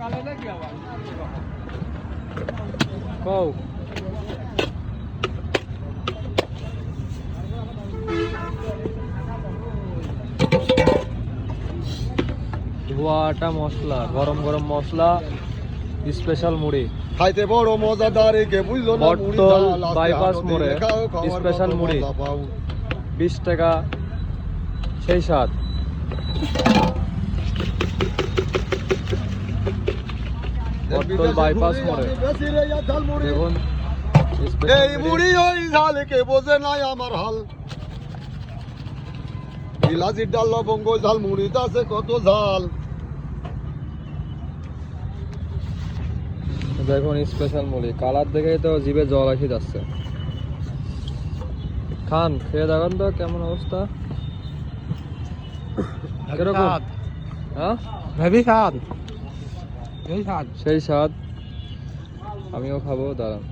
কও ধোয়াটা মশলা, গরম গরম মশলা, স্পেশাল মুড়ি খাইতে বড় মজাদার কে বুঝলো না মুড়ি বটতল ঝাল বাইপাস মোড়ে স্পেশাল মুড়ি 20 টাকা, সেই স্বাদ। বটতল বাইপাস মোড়ে দেখুন এই মুড়ি ওই ঝাল কে বোঝে নাই আমার হাল ইলাচির ডাল লবঙ্গ ঝাল মুড়িতে আছে কত ঝাল। দেখুন স্পেশাল মুড়ি, কালার দেখেই তো জিভে জল আসি যাচ্ছে। খান, খেয়ে দেখুন তো কেমন অবস্থা, কিরকম? হ্যাঁ হেভি স্বাদ, সেই স্বাদ। আমিও খাবো, দাঁড়ান।